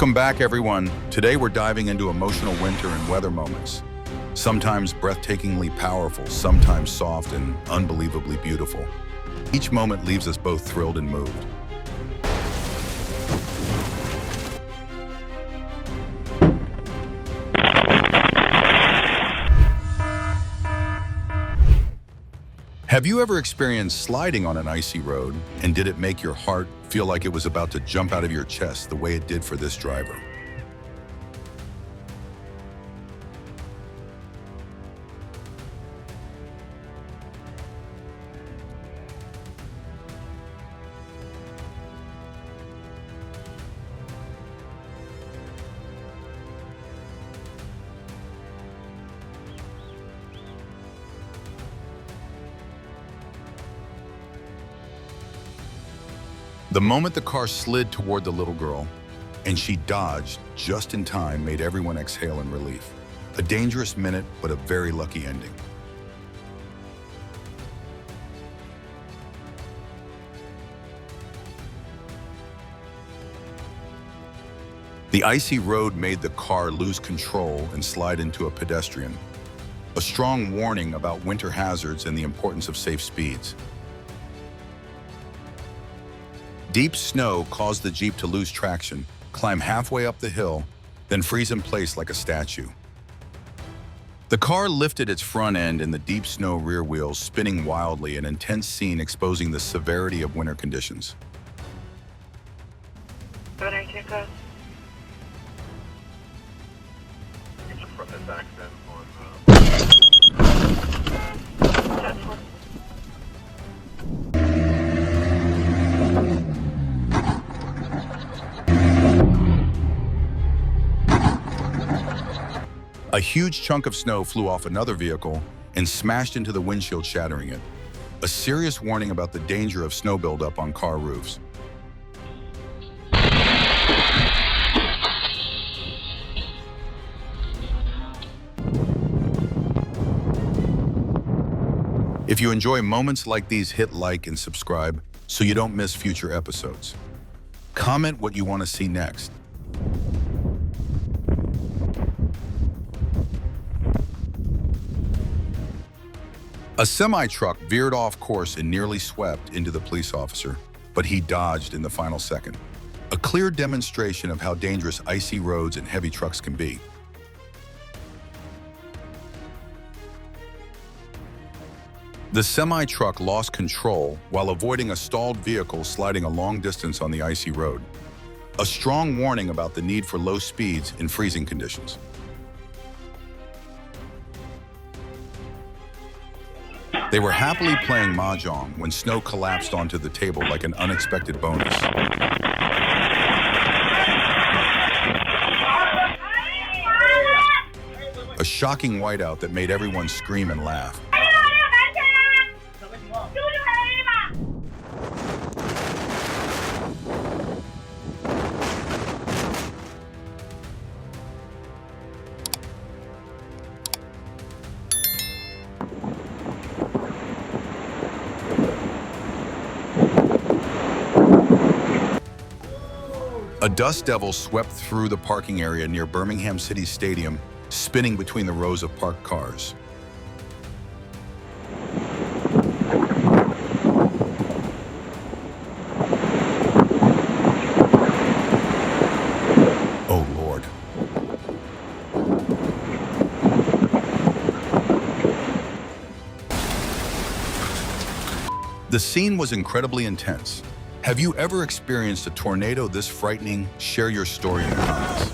Welcome back, everyone. Today we're diving into emotional winter and weather moments. Sometimes breathtakingly powerful, sometimes soft and unbelievably beautiful. Each moment leaves us both thrilled and moved. Have you ever experienced sliding on an icy road, and did it make your heart feel like it was about to jump out of your chest the way it did for this driver? The moment the car slid toward the little girl, and she dodged just in time, made everyone exhale in relief. A dangerous minute, but a very lucky ending. The icy road made the car lose control and slide into a pedestrian. A strong warning about winter hazards and the importance of safe speeds. Deep snow caused the Jeep to lose traction, climb halfway up the hill, then freeze in place like a statue. The car lifted its front end and the deep snow rear wheels, spinning wildly, an intense scene exposing the severity of winter conditions. A huge chunk of snow flew off another vehicle and smashed into the windshield, shattering it. A serious warning about the danger of snow buildup on car roofs. If you enjoy moments like these, hit like and subscribe so you don't miss future episodes. Comment what you want to see next. A semi-truck veered off course and nearly swept into the police officer, but he dodged in the final second. A clear demonstration of how dangerous icy roads and heavy trucks can be. The semi-truck lost control while avoiding a stalled vehicle sliding a long distance on the icy road. A strong warning about the need for low speeds in freezing conditions. They were happily playing mahjong when snow collapsed onto the table like an unexpected bonus. A shocking whiteout that made everyone scream and laugh. A dust devil swept through the parking area near Birmingham City Stadium, spinning between the rows of parked cars. Oh, Lord. The scene was incredibly intense. Have you ever experienced a tornado this frightening? Share your story in the comments.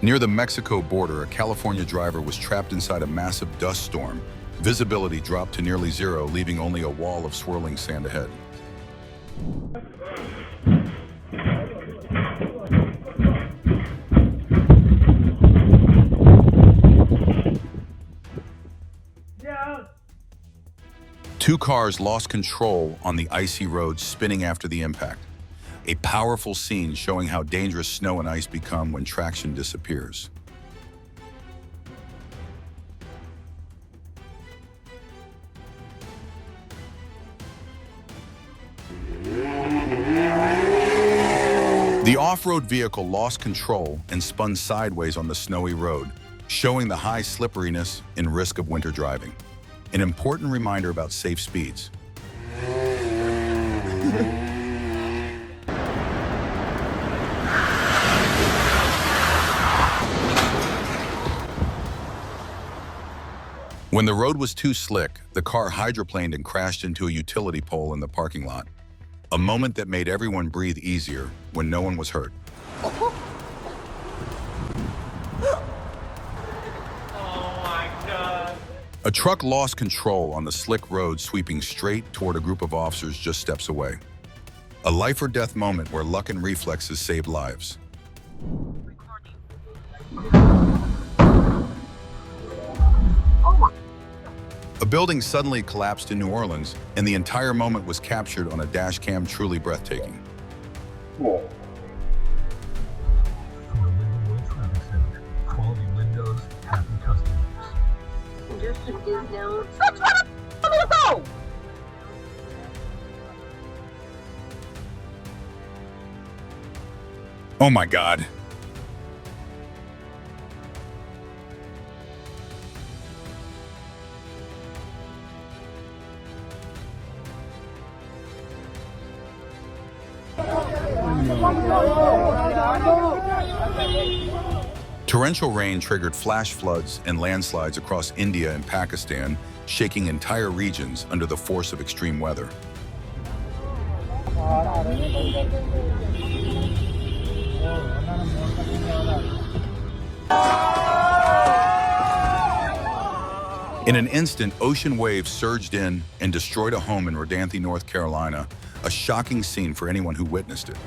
Near the Mexico border, a California driver was trapped inside a massive dust storm. Visibility dropped to nearly zero, leaving only a wall of swirling sand ahead. Two cars lost control on the icy road, spinning after the impact. A powerful scene showing how dangerous snow and ice become when traction disappears. The off-road vehicle lost control and spun sideways on the snowy road, showing the high slipperiness and risk of winter driving. An important reminder about safe speeds. When the road was too slick, the car hydroplaned and crashed into a utility pole in the parking lot. A moment that made everyone breathe easier when no one was hurt. Oh my God. A truck lost control on the slick road, sweeping straight toward a group of officers just steps away. A life or death moment where luck and reflexes saved lives. A building suddenly collapsed in New Orleans, and the entire moment was captured on a dash cam, truly breathtaking. Cool. From the Lindenwood Traffic Center, quality windows, happy customers. Just a dig down. Oh my God. Torrential rain triggered flash floods and landslides across India and Pakistan, shaking entire regions under the force of extreme weather. In an instant, ocean waves surged in and destroyed a home in Rodanthe, North Carolina, a shocking scene for anyone who witnessed it.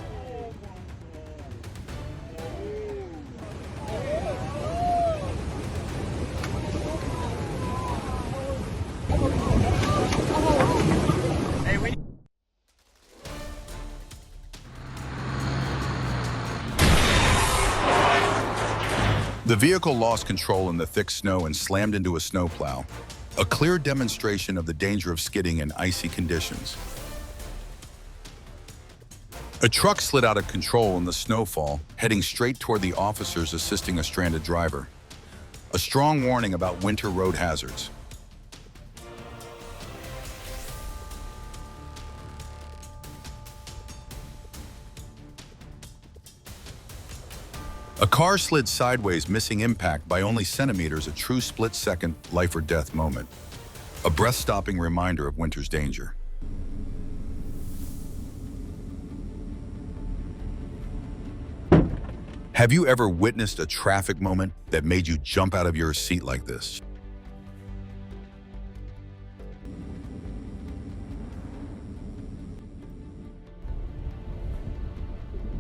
The vehicle lost control in the thick snow and slammed into a snowplow, a clear demonstration of the danger of skidding in icy conditions. A truck slid out of control in the snowfall, heading straight toward the officers assisting a stranded driver. A strong warning about winter road hazards. A car slid sideways, missing impact by only centimeters, a true split-second life or death moment. A breath-stopping reminder of winter's danger. Have you ever witnessed a traffic moment that made you jump out of your seat like this?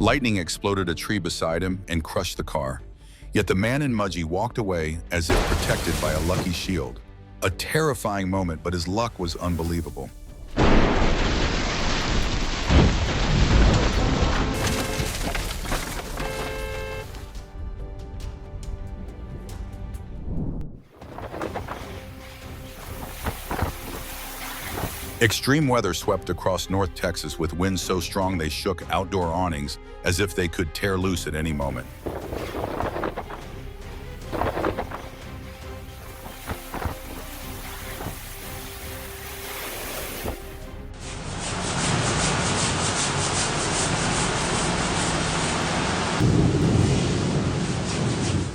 Lightning exploded a tree beside him and crushed the car. Yet the man in Mudgee walked away as if protected by a lucky shield. A terrifying moment, but his luck was unbelievable. Extreme weather swept across North Texas with winds so strong they shook outdoor awnings as if they could tear loose at any moment.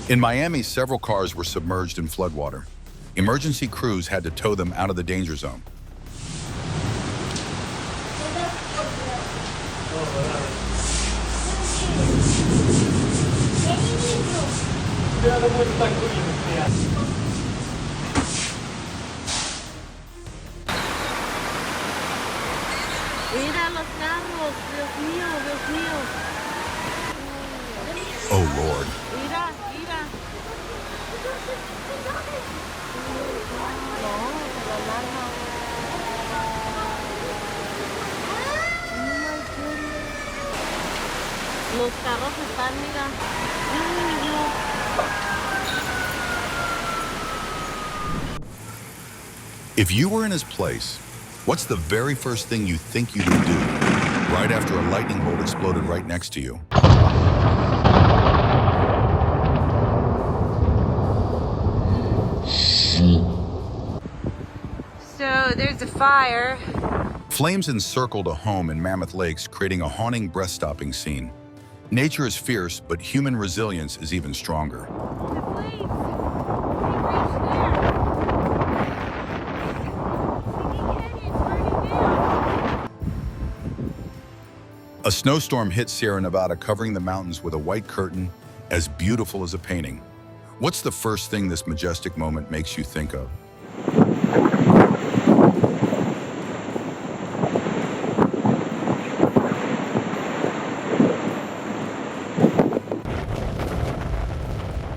In Miami, several cars were submerged in floodwater. Emergency crews had to tow them out of the danger zone. Mira los carros, Dios mío, Dios mío. Oh, Lord. Mira, mira. No, la alarma. Los carros están, mira. Ay, Dios. If you were in his place, what's the very first thing you think you would do? right after a lightning bolt exploded right next to you. So there's a fire. Flames encircled a home in Mammoth Lakes, creating a haunting, breath-stopping scene. Nature is fierce, but human resilience is even stronger. The flames. They reached there. A snowstorm hit Sierra Nevada, covering the mountains with a white curtain as beautiful as a painting. What's the first thing this majestic moment makes you think of?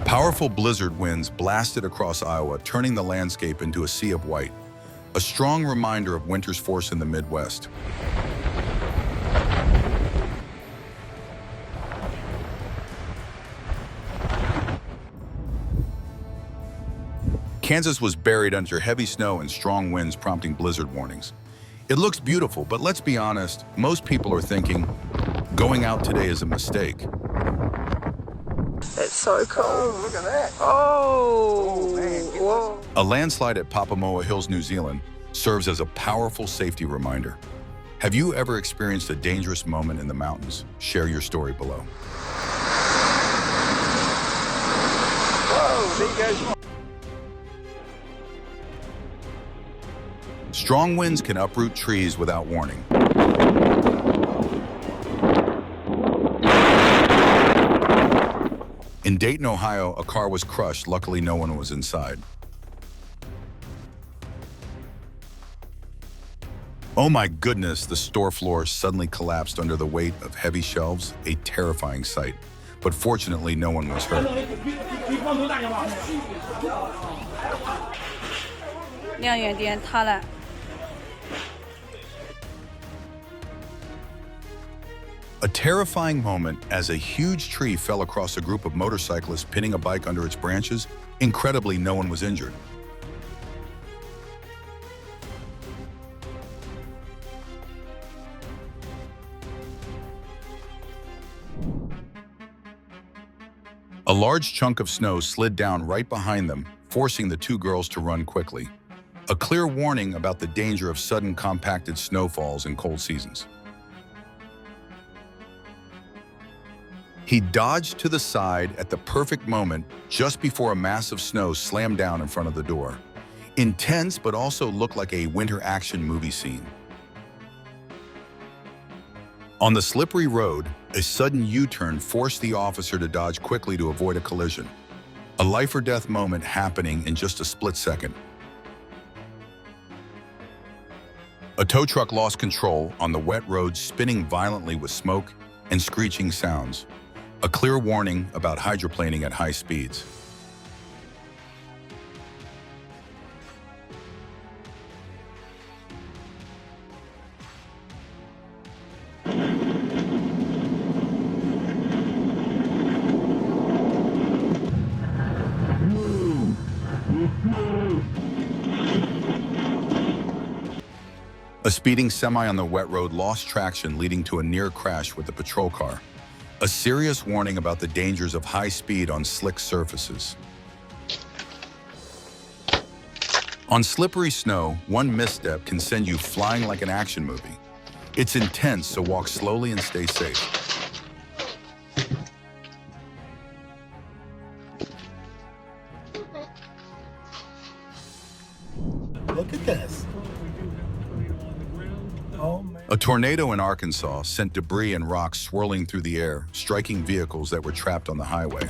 Powerful blizzard winds blasted across Iowa, turning the landscape into a sea of white, a strong reminder of winter's force in the Midwest. Kansas was buried under heavy snow and strong winds, prompting blizzard warnings. It looks beautiful, but let's be honest, most people are thinking, going out today is a mistake. It's so cool. Oh, look at that. Oh, man. whoa. A landslide at Papamoa Hills, New Zealand, serves as a powerful safety reminder. Have you ever experienced a dangerous moment in the mountains? Share your story below. Whoa, there you go. Strong winds can uproot trees without warning. In Dayton, Ohio, a car was crushed. Luckily, no one was inside. Oh my goodness, the store floor suddenly collapsed under the weight of heavy shelves, a terrifying sight. But fortunately, no one was hurt. 亮眼点塌了。 A terrifying moment as a huge tree fell across a group of motorcyclists pinning a bike under its branches. Incredibly, no one was injured. A large chunk of snow slid down right behind them, forcing the two girls to run quickly. A clear warning about the danger of sudden compacted snowfalls in cold seasons. He dodged to the side at the perfect moment, just before a mass of snow slammed down in front of the door. Intense, but also looked like a winter action movie scene. On the slippery road, a sudden U-turn forced the officer to dodge quickly to avoid a collision. A life-or-death moment happening in just a split second. A tow truck lost control on the wet road, spinning violently with smoke and screeching sounds. A clear warning about hydroplaning at high speeds. A speeding semi on the wet road lost traction, leading to a near crash with a patrol car. A serious warning about the dangers of high speed on slick surfaces. On slippery snow, one misstep can send you flying like an action movie. It's intense, so walk slowly and stay safe. Look at this. Oh, man. A tornado in Arkansas sent debris and rocks swirling through the air, striking vehicles that were trapped on the highway.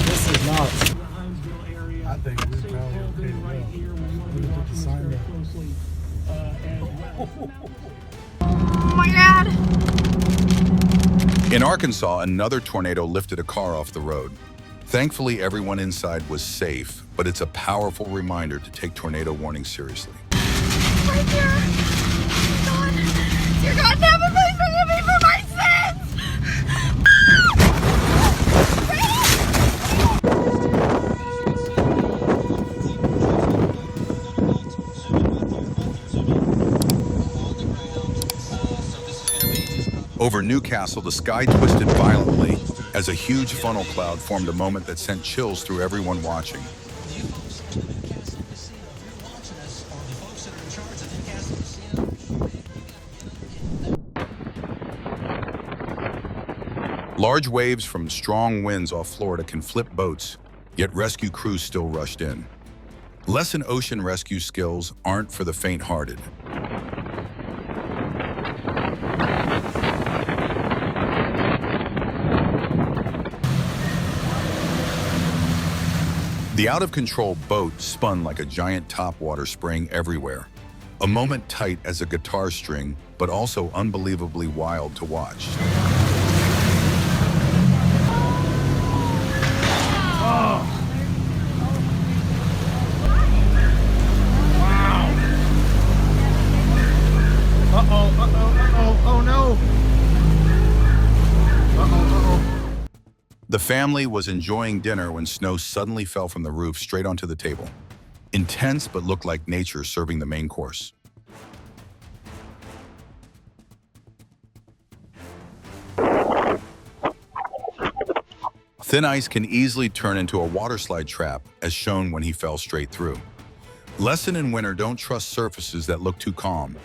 This is nuts. I think we're probably okay to go. We can put the sign there. Oh my God! In Arkansas, another tornado lifted a car off the road. Thankfully, everyone inside was safe, but it's a powerful reminder to take tornado warnings seriously. Right here! God! Dear God, never please forgive me for my sins! Over Newcastle, the sky twisted violently as a huge funnel cloud formed, a moment that sent chills through everyone watching. Large waves from strong winds off Florida can flip boats, yet rescue crews still rushed in. Lesson ocean rescue skills aren't for the faint-hearted. The out-of-control boat spun like a giant topwater, spraying everywhere. A moment tight as a guitar string, but also unbelievably wild to watch. The family was enjoying dinner when snow suddenly fell from the roof straight onto the table. Intense, but looked like nature serving the main course. Thin ice can easily turn into a waterslide trap, as shown when he fell straight through. Lesson in winter: don't trust surfaces that look too calm.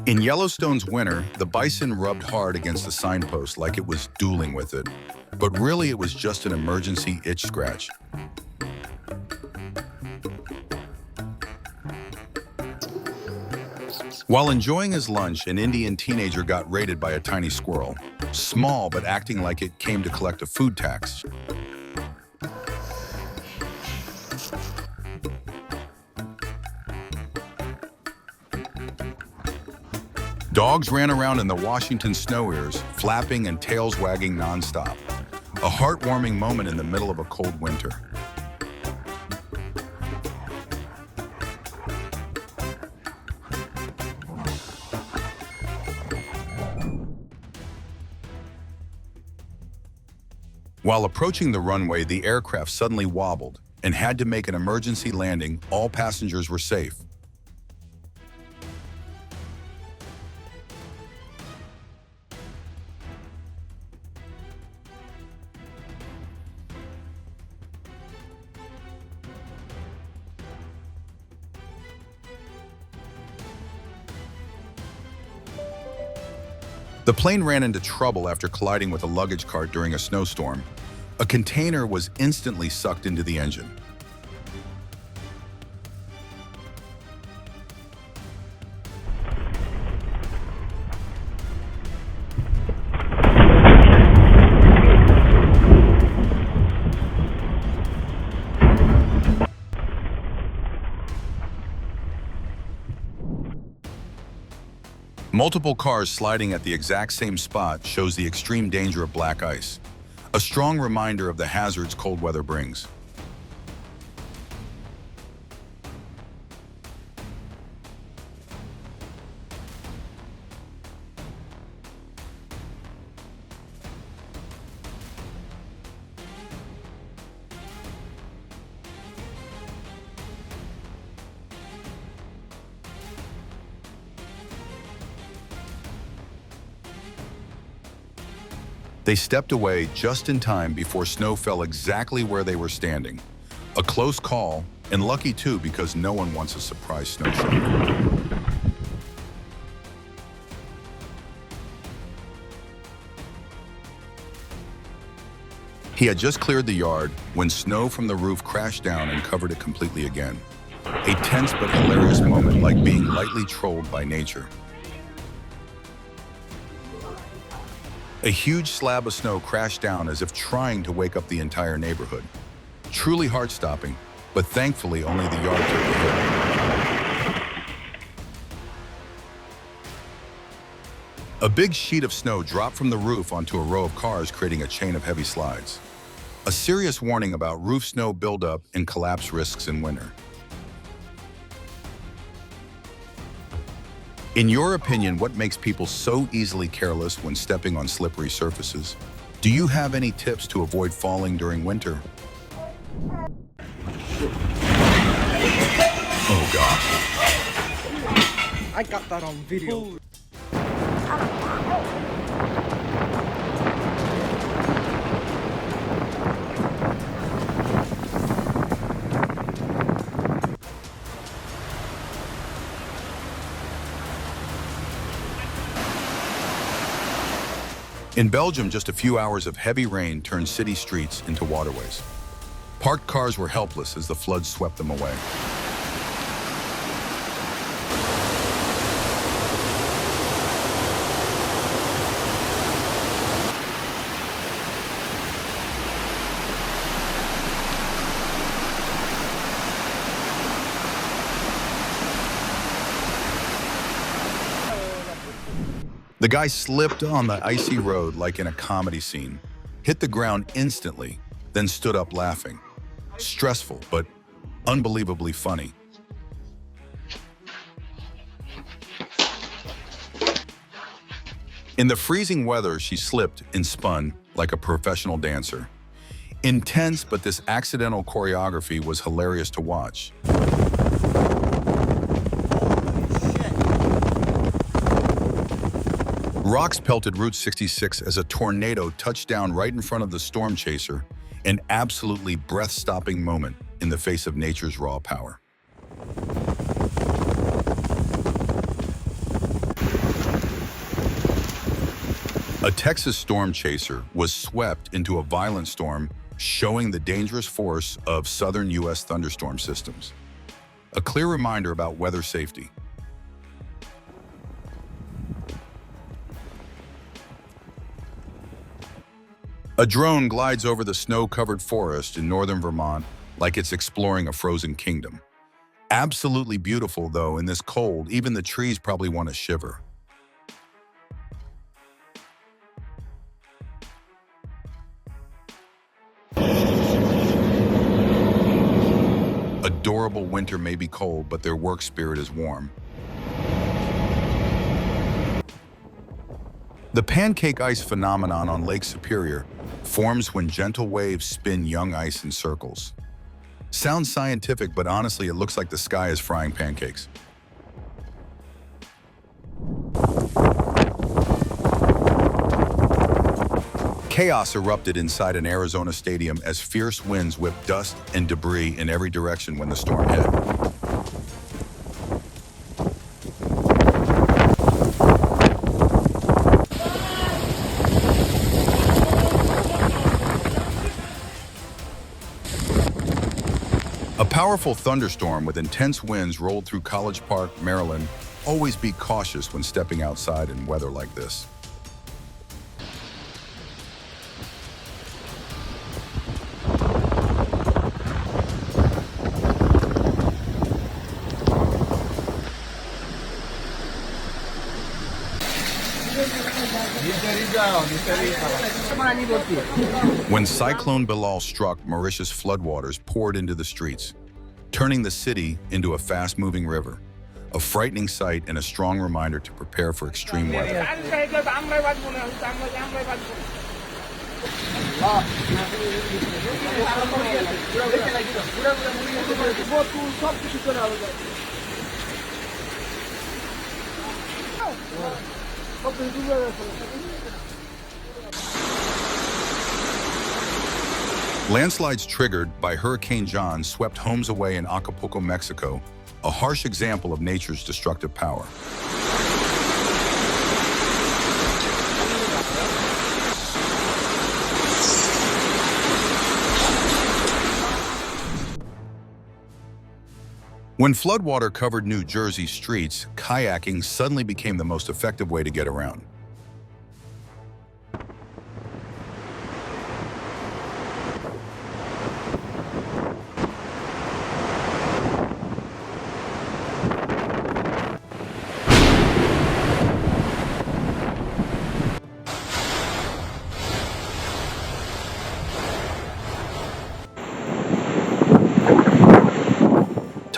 In Yellowstone's winter, the bison rubbed hard against the signpost like it was dueling with it, but really it was just an emergency itch scratch. While enjoying his lunch, an Indian teenager got raided by a tiny squirrel, small but acting like it came to collect a food tax. Dogs ran around in the Washington snow ears, flapping and tails wagging nonstop. A heartwarming moment in the middle of a cold winter. While approaching the runway, the aircraft suddenly wobbled and had to make an emergency landing. All passengers were safe. The plane ran into trouble after colliding with a luggage cart during a snowstorm. A container was instantly sucked into the engine. Multiple cars sliding at the exact same spot shows the extreme danger of black ice, a strong reminder of the hazards cold weather brings. They stepped away just in time before snow fell exactly where they were standing. A close call, and lucky too, because no one wants a surprise snow shower. He had just cleared the yard when snow from the roof crashed down and covered it completely again. A tense but hilarious moment, like being lightly trolled by nature. A huge slab of snow crashed down as if trying to wake up the entire neighborhood. Truly heart-stopping, but thankfully only the yard took the hit. A big sheet of snow dropped from the roof onto a row of cars, creating a chain of heavy slides. A serious warning about roof snow buildup and collapse risks in winter. In your opinion, what makes people so easily careless when stepping on slippery surfaces? Do you have any tips to avoid falling during winter? I got that on video. In Belgium, just a few hours of heavy rain turned city streets into waterways. Parked cars were helpless as the floods swept them away. The guy slipped on the icy road like in a comedy scene, hit the ground instantly, then stood up laughing. Stressful, but unbelievably funny. In the freezing weather, she slipped and spun like a professional dancer. Intense, but this accidental choreography was hilarious to watch. Rocks pelted Route 66 as a tornado touched down right in front of the storm chaser, an absolutely breath-stopping moment in the face of nature's raw power. A Texas storm chaser was swept into a violent storm, showing the dangerous force of southern U.S. thunderstorm systems. A clear reminder about weather safety. A drone glides over the snow-covered forest in northern Vermont like it's exploring a frozen kingdom. Absolutely beautiful, though, in this cold, even the trees probably want to shiver. Adorable winter may be cold, but their work spirit is warm. The pancake ice phenomenon on Lake Superior forms when gentle waves spin young ice in circles. Sounds scientific, but honestly, it looks like the sky is frying pancakes. Chaos erupted inside an Arizona stadium as fierce winds whipped dust and debris in every direction when the storm hit. A powerful thunderstorm with intense winds rolled through College Park, Maryland. Always be cautious when stepping outside in weather like this. When Cyclone Bilal struck, Mauritius floodwaters poured into the streets, turning the city into a fast-moving river. A frightening sight and a strong reminder to prepare for extreme weather. Landslides triggered by Hurricane John swept homes away in Acapulco, Mexico, a harsh example of nature's destructive power. When floodwater covered New Jersey streets, kayaking suddenly became the most effective way to get around.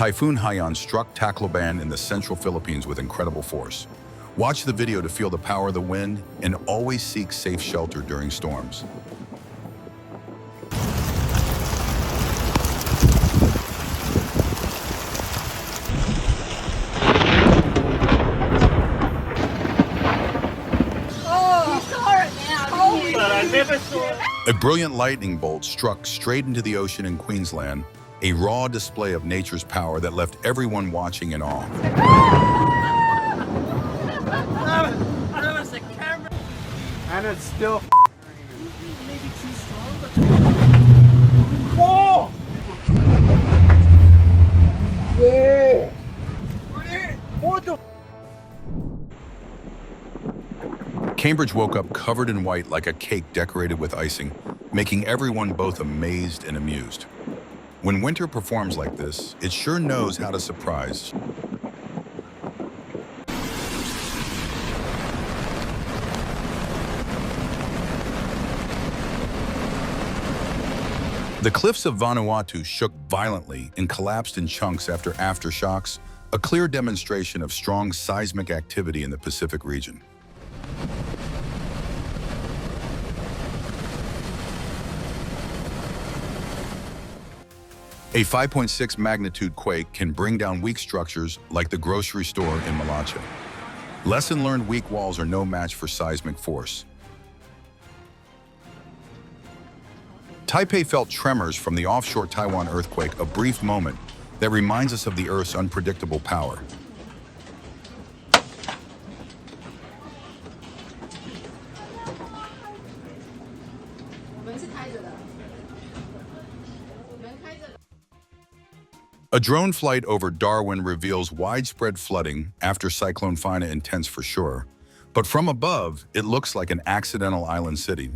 Typhoon Haiyan struck Tacloban in the central Philippines with incredible force. Watch the video to feel the power of the wind and always seek safe shelter during storms. dinosaur. A brilliant lightning bolt struck straight into the ocean in Queensland, a raw display of nature's power that left everyone watching in awe. That was a camera. And it's still Maybe too strong, but Whoa! Whoa! What the? Cambridge woke up covered in white like a cake decorated with icing, making everyone both amazed and amused. When winter performs like this, it sure knows how to surprise. The cliffs of Vanuatu shook violently and collapsed in chunks after aftershocks, a clear demonstration of strong seismic activity in the Pacific region. A 5.6 magnitude quake can bring down weak structures like the grocery store in Malacha. Lesson learned: weak walls are no match for seismic force. Taipei felt tremors from the offshore Taiwan earthquake, a brief moment that reminds us of the Earth's unpredictable power. A drone flight over Darwin reveals widespread flooding after Cyclone Fina, intense for sure, but from above, it looks like an accidental island city.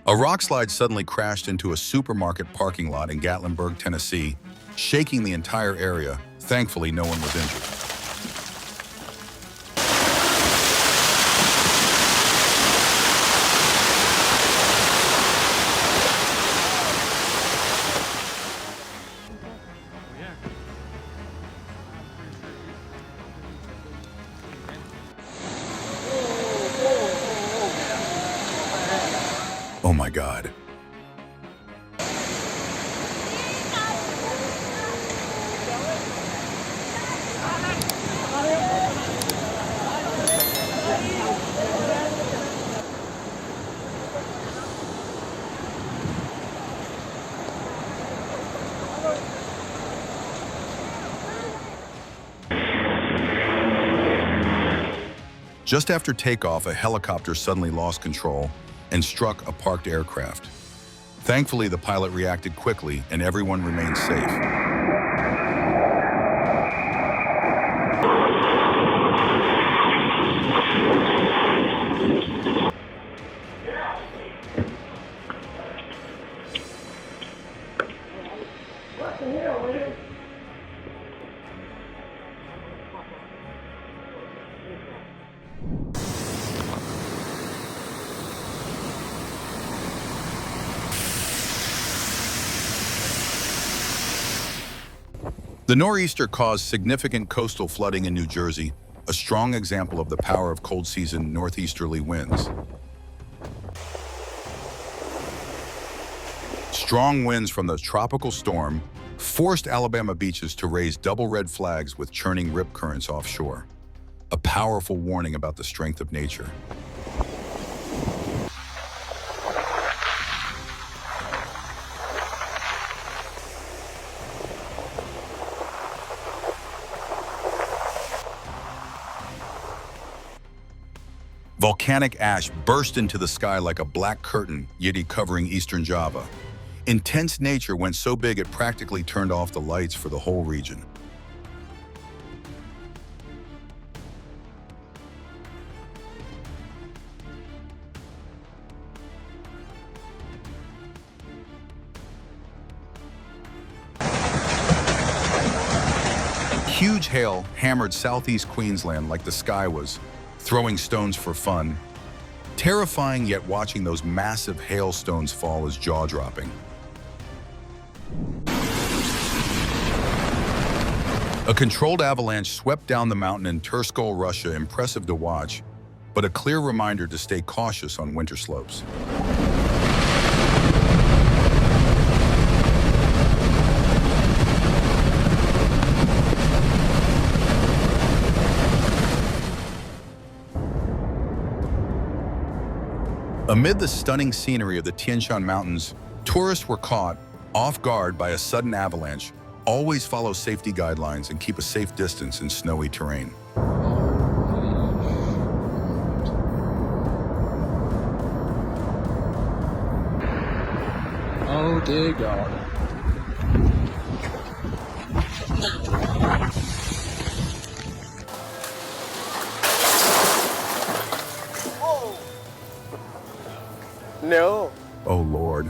A rock slide suddenly crashed into a supermarket parking lot in Gatlinburg, Tennessee, shaking the entire area. Thankfully, no one was injured. Oh my God. Just after takeoff, a helicopter suddenly lost control and struck a parked aircraft. Thankfully, the pilot reacted quickly and everyone remained safe. The nor'easter caused significant coastal flooding in New Jersey, a strong example of the power of cold season northeasterly winds. Strong winds from the tropical storm forced Alabama beaches to raise double red flags with churning rip currents offshore, a powerful warning about the strength of nature. Volcanic ash burst into the sky like a black curtain, yeti covering eastern Java. Intense nature went so big it practically turned off the lights for the whole region. Huge hail hammered southeast Queensland like the sky was throwing stones for fun. Terrifying, yet watching those massive hailstones fall is jaw-dropping. A controlled avalanche swept down the mountain in Turskol, Russia, impressive to watch, but a clear reminder to stay cautious on winter slopes. Amid the stunning scenery of the Tian Shan Mountains, tourists were caught off guard by a sudden avalanche. Always follow safety guidelines and keep a safe distance in snowy terrain. Oh dear God. No. Oh, Lord.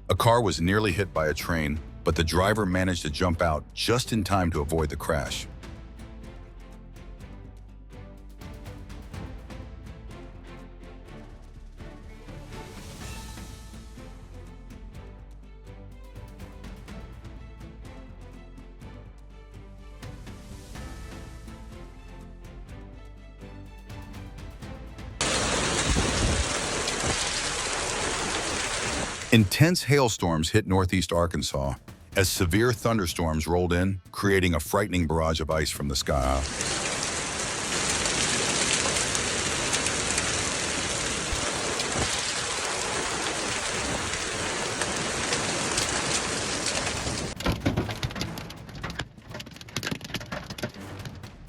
A car was nearly hit by a train, but the driver managed to jump out just in time to avoid the crash. Intense hailstorms hit northeast Arkansas as severe thunderstorms rolled in, creating a frightening barrage of ice from the sky.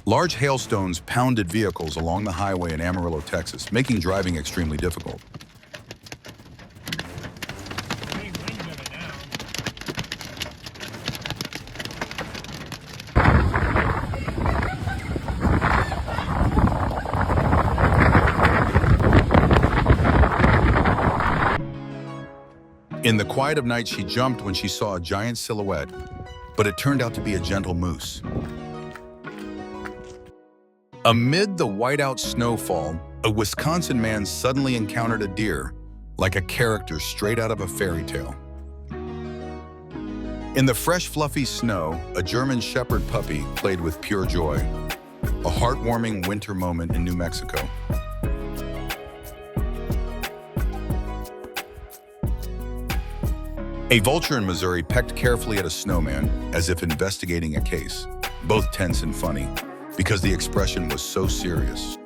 Large hailstones pounded vehicles along the highway in Amarillo, Texas, making driving extremely difficult. In the quiet of night, she jumped when she saw a giant silhouette, but it turned out to be a gentle moose. Amid the whiteout snowfall, a Wisconsin man suddenly encountered a deer, like a character straight out of a fairy tale. In the fresh, fluffy snow, a German shepherd puppy played with pure joy, a heartwarming winter moment in New Mexico. A vulture in Missouri pecked carefully at a snowman as if investigating a case, both tense and funny, because the expression was so serious.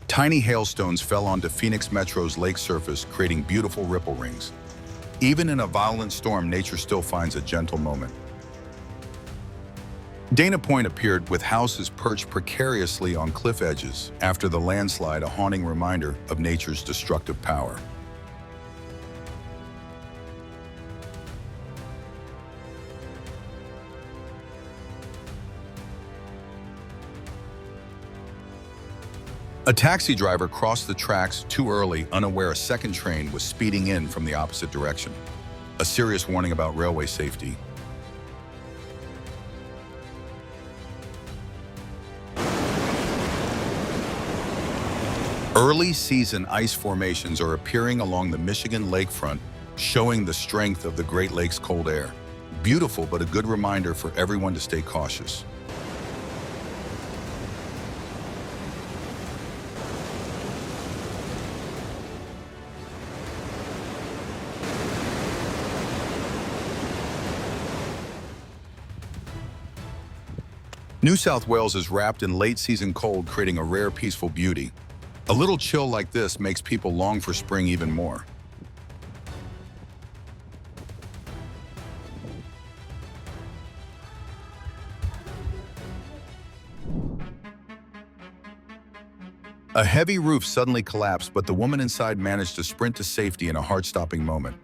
Tiny hailstones fell onto Phoenix Metro's lake surface, creating beautiful ripple rings. Even in a violent storm, nature still finds a gentle moment. Dana Point appeared with houses perched precariously on cliff edges after the landslide, a haunting reminder of nature's destructive power. A taxi driver crossed the tracks too early, unaware a second train was speeding in from the opposite direction. A serious warning about railway safety. Early season ice formations are appearing along the Michigan lakefront, showing the strength of the Great Lakes cold air. Beautiful, but a good reminder for everyone to stay cautious. New South Wales is wrapped in late-season cold, creating a rare, peaceful beauty. A little chill like this makes people long for spring even more. A heavy roof suddenly collapsed, but the woman inside managed to sprint to safety in a heart-stopping moment.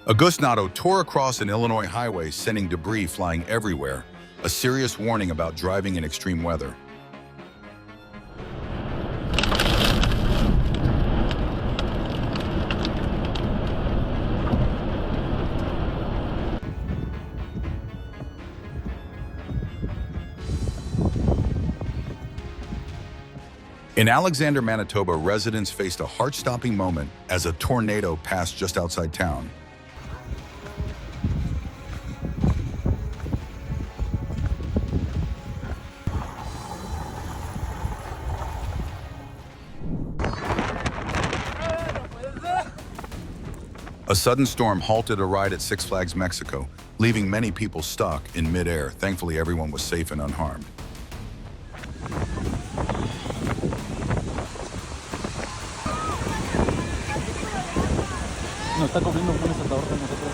A gusnado tore across an Illinois highway, sending debris flying everywhere, a serious warning about driving in extreme weather. In Alexander, Manitoba, residents faced a heart-stopping moment as a tornado passed just outside town. A sudden storm halted a ride at Six Flags Mexico, leaving many people stuck in midair. Thankfully, everyone was safe and unharmed. Nos está comiendo un desatador de nosotros.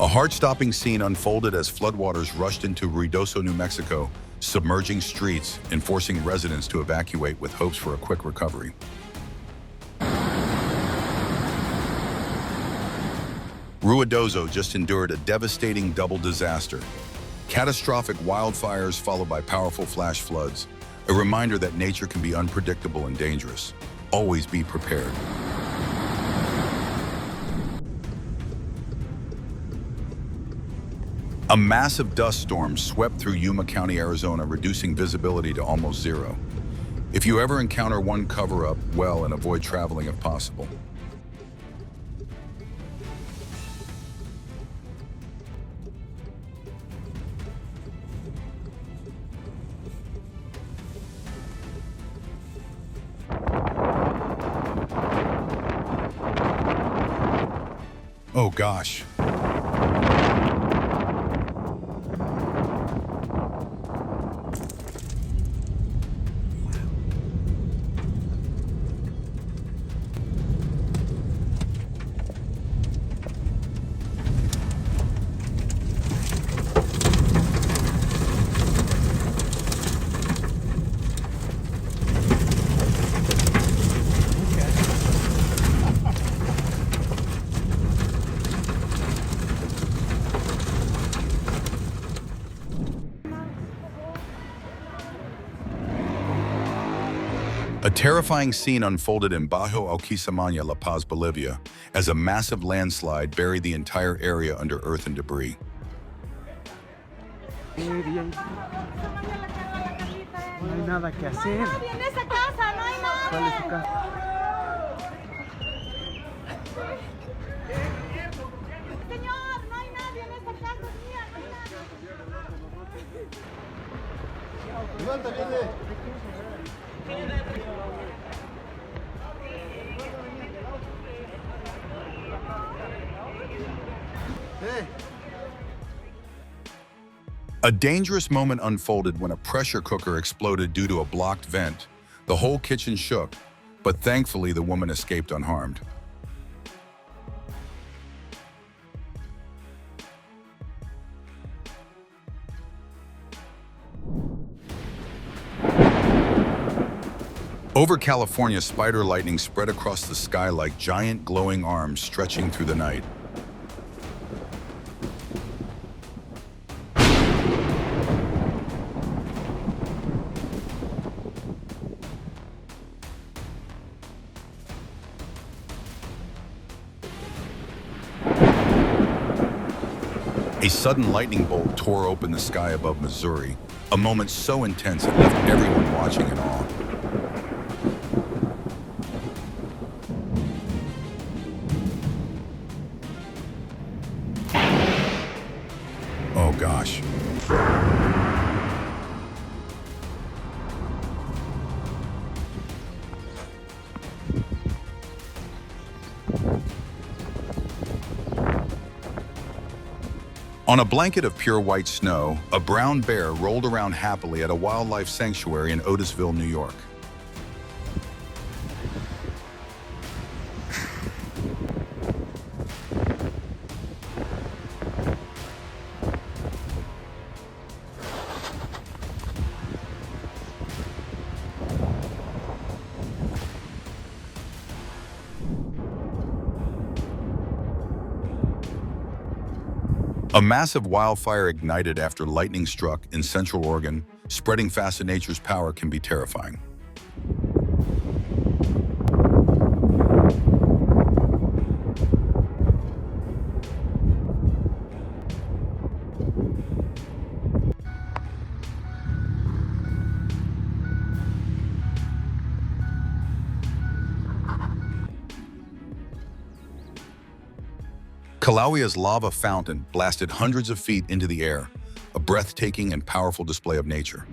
A heart-stopping scene unfolded as floodwaters rushed into Ruidoso, New Mexico, submerging streets and forcing residents to evacuate with hopes for a quick recovery. Ruidoso just endured a devastating double disaster. Catastrophic wildfires followed by powerful flash floods, a reminder that nature can be unpredictable and dangerous. Always be prepared. A massive dust storm swept through Yuma County, Arizona, reducing visibility to almost zero. If you ever encounter one, cover up well and avoid traveling if possible. Oh gosh. A terrifying scene unfolded in Bajo Alquisamana, La Paz, Bolivia, as a massive landslide buried the entire area under earth and debris. No hay nada que hacer. Nadie en esa casa, no hay nada. ¿Cuál es su casa? Señor, no hay nadie en esta casa, mía, no hay nadie. A dangerous moment unfolded when a pressure cooker exploded due to a blocked vent. The whole kitchen shook, but thankfully the woman escaped unharmed. Over California, spider lightning spread across the sky like giant glowing arms stretching through the night. A sudden lightning bolt tore open the sky above Missouri, a moment so intense it left everyone watching in awe. Oh gosh. On a blanket of pure white snow, a brown bear rolled around happily at a wildlife sanctuary in Otisville, New York. A massive wildfire ignited after lightning struck in Central Oregon. Spreading fast in nature's power can be terrifying. Kilauea's lava fountain blasted hundreds of feet into the air, a breathtaking and powerful display of nature.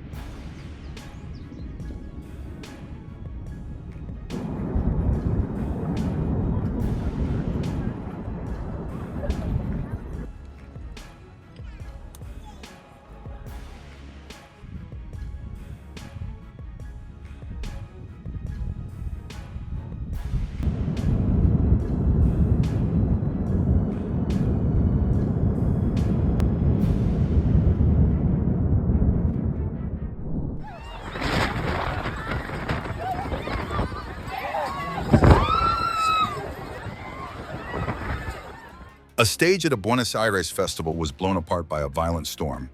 A stage at a Buenos Aires festival was blown apart by a violent storm,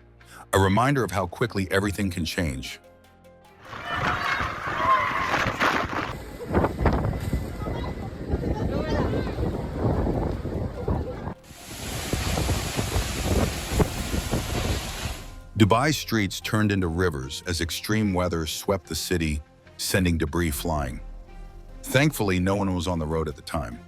a reminder of how quickly everything can change. Dubai's streets turned into rivers as extreme weather swept the city, sending debris flying. Thankfully, no one was on the road at the time.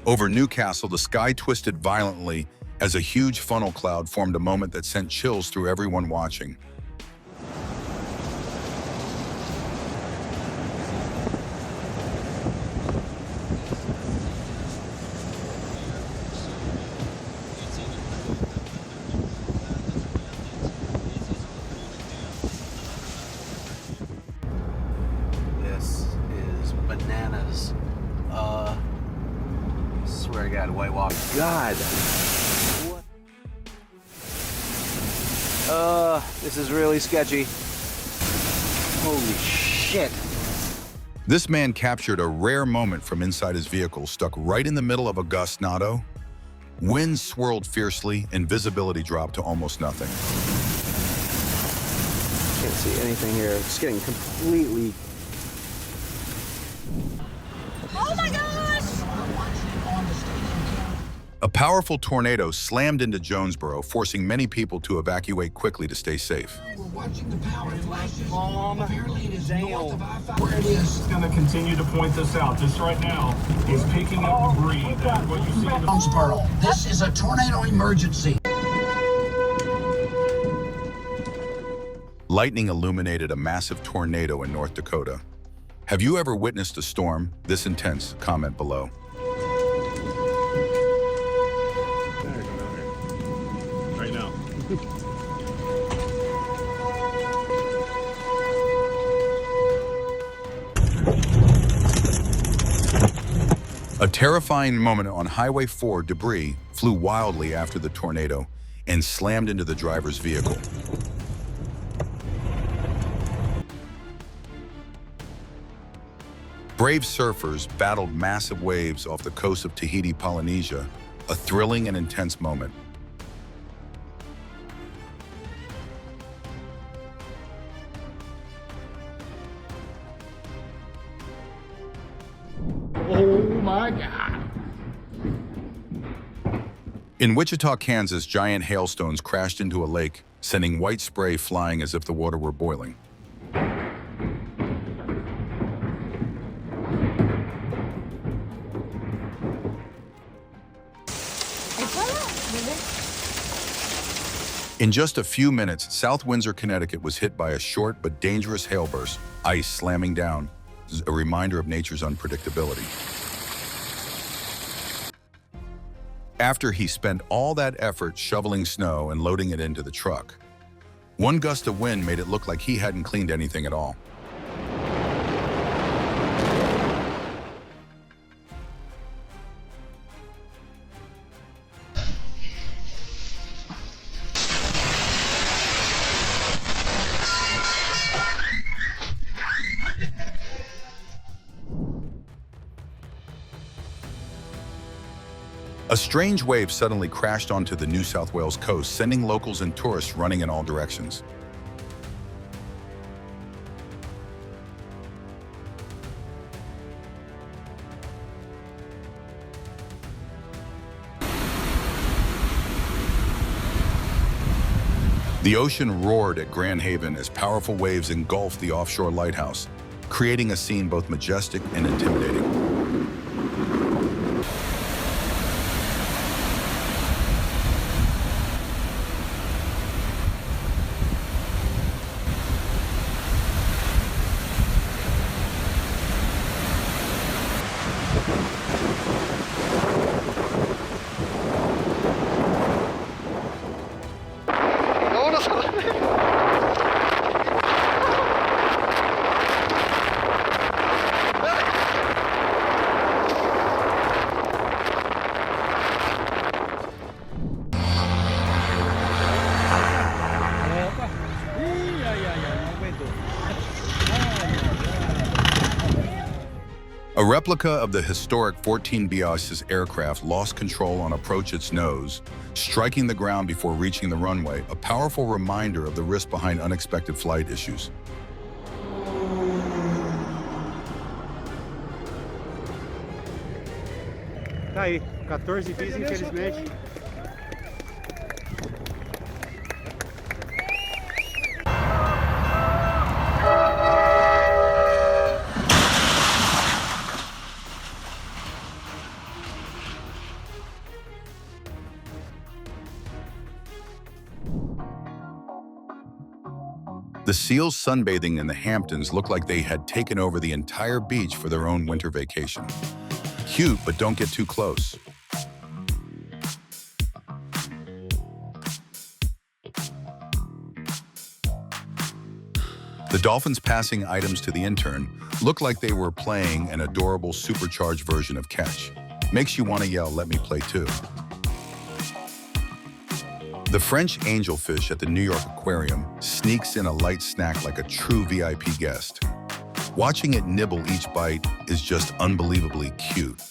Over Newcastle, the sky twisted violently as a huge funnel cloud formed, a moment that sent chills through everyone watching. This is bananas. Swear to God, White Walk. God. What? This is really sketchy. Holy shit. This man captured a rare moment from inside his vehicle, stuck right in the middle of a gustnado. Wind swirled fiercely and visibility dropped to almost nothing. Can't see anything here. It's getting completely... Oh my gosh! A powerful tornado slammed into Jonesboro, forcing many people to evacuate quickly to stay safe. We're watching the power flashes. Apparently it is north of I-5. Where it is. Going to continue to point this out. Just right now, he's picking up debris. That's what you see in the... Jonesboro. This is a tornado emergency. Lightning illuminated a massive tornado in North Dakota. Have you ever witnessed a storm this intense? Comment below. Right now. A terrifying moment on Highway 4. Debris flew wildly after the tornado and slammed into the driver's vehicle. Brave surfers battled massive waves off the coast of Tahiti, Polynesia, a thrilling and intense moment. Oh my God. In Wichita, Kansas, giant hailstones crashed into a lake, sending white spray flying as if the water were boiling. In just a few minutes, South Windsor, Connecticut was hit by a short but dangerous hailburst, ice slamming down, a reminder of nature's unpredictability. After he spent all that effort shoveling snow and loading it into the truck, one gust of wind made it look like he hadn't cleaned anything at all. A strange wave suddenly crashed onto the New South Wales coast, sending locals and tourists running in all directions. The ocean roared at Grand Haven as powerful waves engulfed the offshore lighthouse, creating a scene both majestic and intimidating. A replica of the historic 14 Biases aircraft lost control on approach its nose, striking the ground before reaching the runway, a powerful reminder of the risk behind unexpected flight issues. Tá aí, 14 bis, infelizmente. The seals sunbathing in the Hamptons looked like they had taken over the entire beach for their own winter vacation. Cute, but don't get too close. The dolphins passing items to the intern looked like they were playing an adorable supercharged version of catch. Makes you want to yell, "Let me play too." The French angelfish at the New York Aquarium sneaks in a light snack like a true VIP guest. Watching it nibble each bite is just unbelievably cute.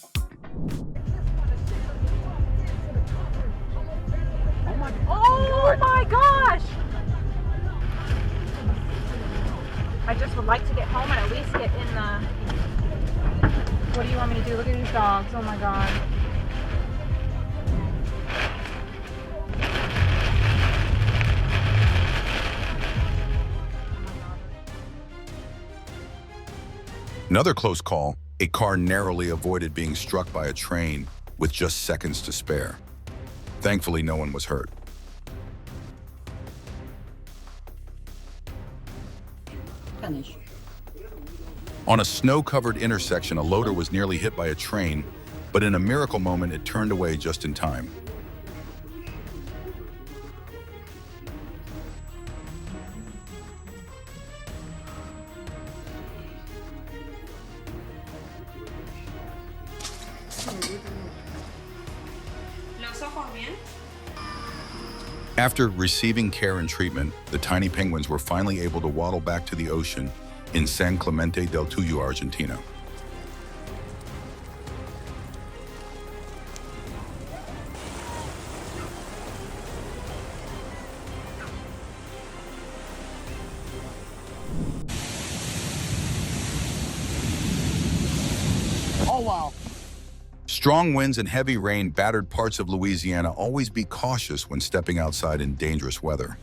Oh my gosh! I just would like to get home and at least get in the... What do you want me to do? Look at these dogs. Oh my god. Another close call, a car narrowly avoided being struck by a train with just seconds to spare. Thankfully, no one was hurt. On a snow-covered intersection, a loader was nearly hit by a train, but in a miracle moment, it turned away just in time. After receiving care and treatment, the tiny penguins were finally able to waddle back to the ocean in San Clemente del Tuyo, Argentina. Oh, wow. Strong winds and heavy rain battered parts of Louisiana. Always be cautious when stepping outside in dangerous weather.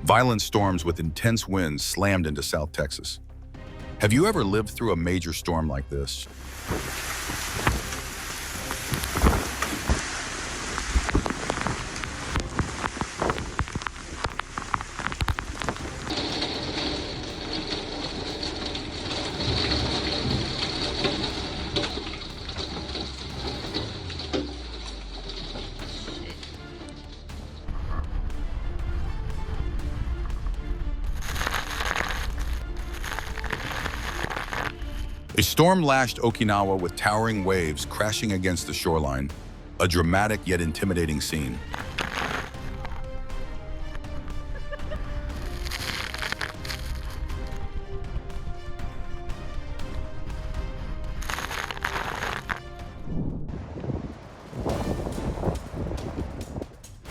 Violent storms with intense winds slammed into South Texas. Have you ever lived through a major storm like this? A storm lashed Okinawa with towering waves crashing against the shoreline, a dramatic yet intimidating scene.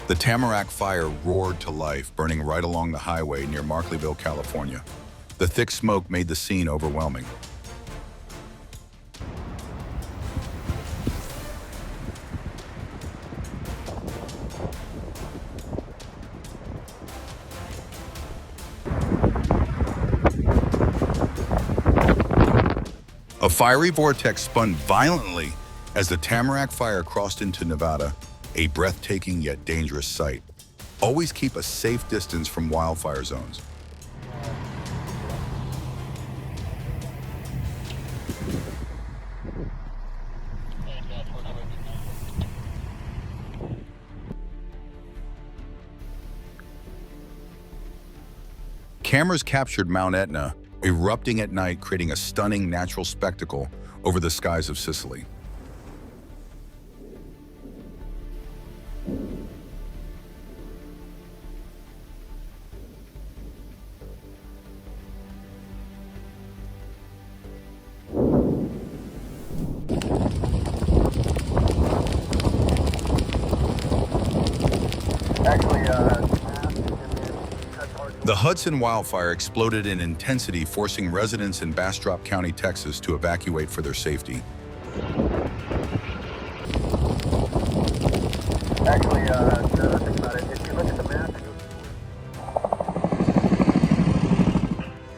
The tamarack fire roared to life, burning right along the highway near Markleeville, California. The thick smoke made the scene overwhelming. A fiery vortex spun violently as the tamarack fire crossed into Nevada, a breathtaking yet dangerous sight. Always keep a safe distance from wildfire zones. Cameras captured Mount Etna erupting at night, creating a stunning natural spectacle over the skies of Sicily. The Hudson wildfire exploded in intensity, forcing residents in Bastrop County, Texas, to evacuate for their safety. Actually, now that I think about it, if you look at the map...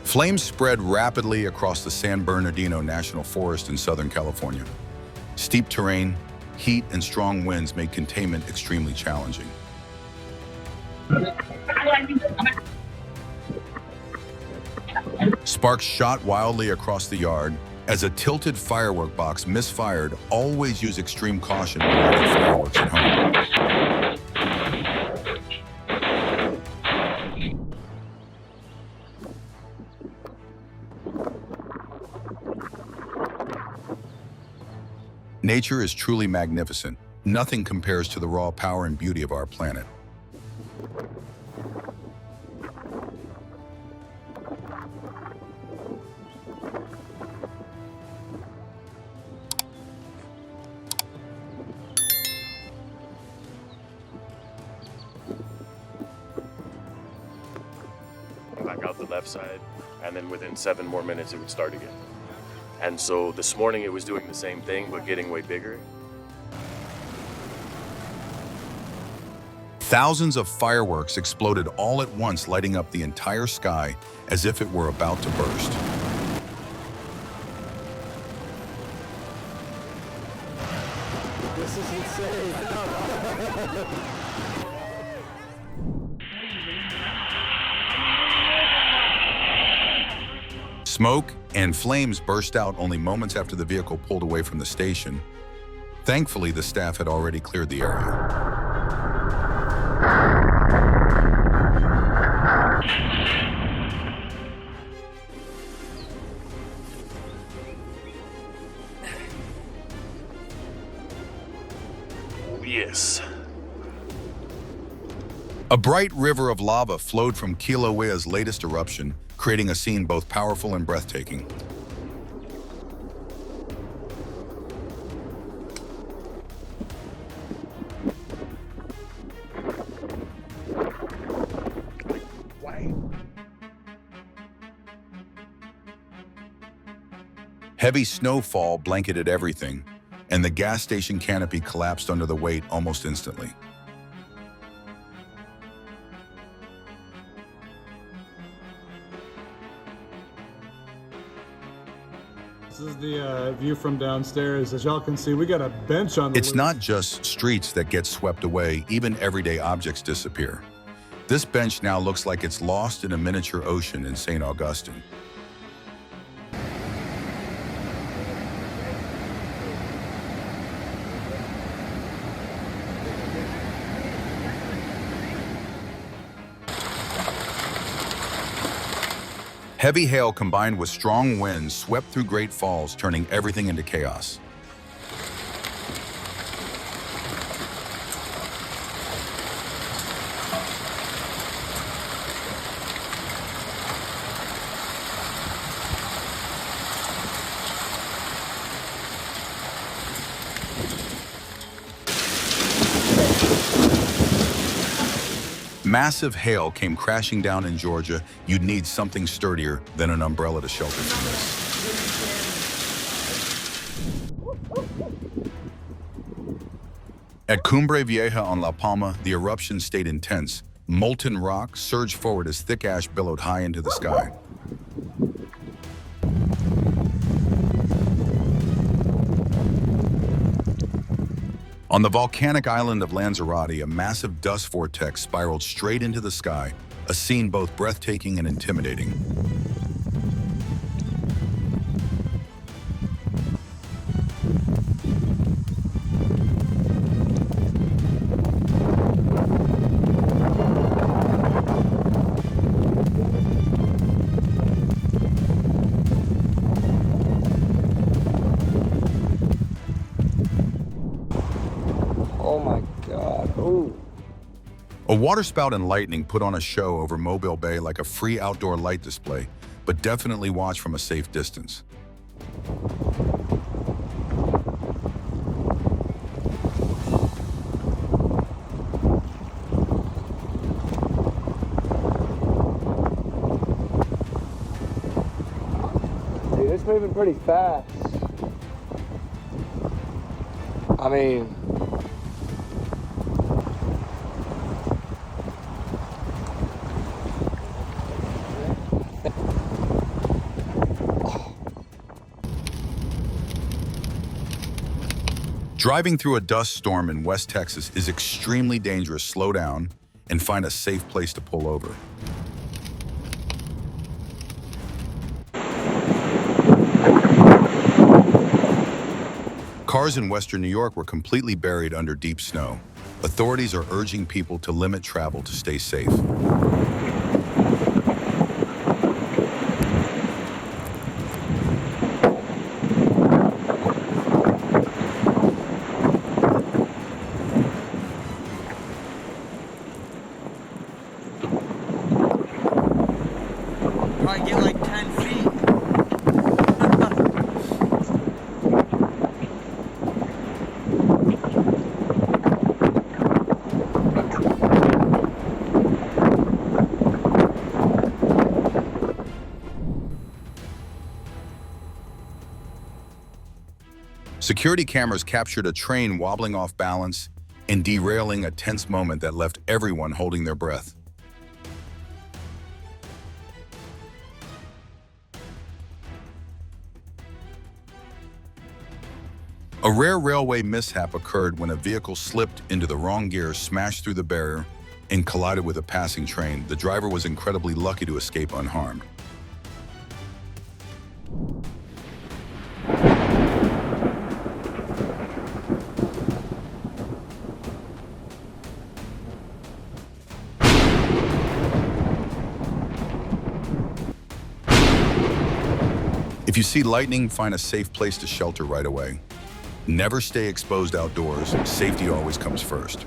Flames spread rapidly across the San Bernardino National Forest in Southern California. Steep terrain, heat, and strong winds made containment extremely challenging. Sparks shot wildly across the yard. As a tilted firework box misfired, always use extreme caution when lighting fireworks at home. Nature is truly magnificent. Nothing compares to the raw power and beauty of our planet. Back out the left side, and then within 7 more minutes it would start again. And so this morning it was doing the same thing, but getting way bigger. Thousands of fireworks exploded all at once, lighting up the entire sky as if it were about to burst. This is insane. Smoke and flames burst out only moments after the vehicle pulled away from the station. Thankfully, the staff had already cleared the area. Yes. A bright river of lava flowed from Kilauea's latest eruption, creating a scene both powerful and breathtaking. Heavy snowfall blanketed everything, and the gas station canopy collapsed under the weight almost instantly. This is the view from downstairs. As y'all can see, we got a bench on the It's loose. not just streets that get swept away, even everyday objects disappear. This bench now looks like it's lost in a miniature ocean in St. Augustine. Heavy hail combined with strong winds swept through Great Falls, turning everything into chaos. Massive hail came crashing down in Georgia. You'd need something sturdier than an umbrella to shelter from this. At Cumbre Vieja on La Palma, the eruption stayed intense. Molten rock surged forward as thick ash billowed high into the sky. On the volcanic island of Lanzarote, a massive dust vortex spiraled straight into the sky, a scene both breathtaking and intimidating. Oh my God. Ooh. A waterspout and lightning put on a show over Mobile Bay like a free outdoor light display, but definitely watch from a safe distance. Dude, it's moving pretty fast. I mean, Driving through a dust storm in West Texas is extremely dangerous. Slow down and find a safe place to pull over. Cars in western New York were completely buried under deep snow. Authorities are urging people to limit travel to stay safe. probably get like 10 feet. Security cameras captured a train wobbling off balance and derailing, a tense moment that left everyone holding their breath. A rare railway mishap occurred when a vehicle slipped into the wrong gear, smashed through the barrier, and collided with a passing train. The driver was incredibly lucky to escape unharmed. If you see lightning, find a safe place to shelter right away. Never stay exposed outdoors. Safety always comes first.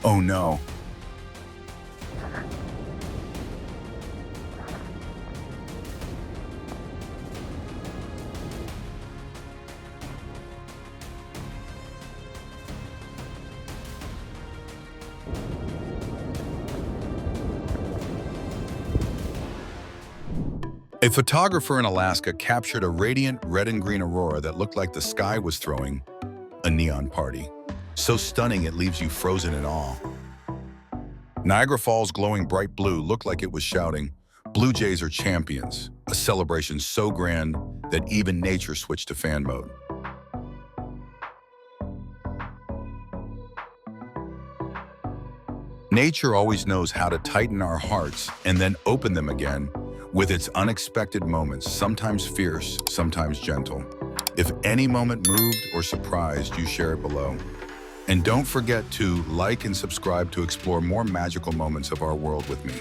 Oh no. A photographer in Alaska captured a radiant red and green aurora that looked like the sky was throwing a neon party. So stunning it leaves you frozen in awe. Niagara Falls' glowing bright blue looked like it was shouting, "Blue Jays are champions," a celebration so grand that even nature switched to fan mode. Nature always knows how to tighten our hearts and then open them again with its unexpected moments, sometimes fierce, sometimes gentle. If any moment moved or surprised, you share it below. And don't forget to like and subscribe to explore more magical moments of our world with me.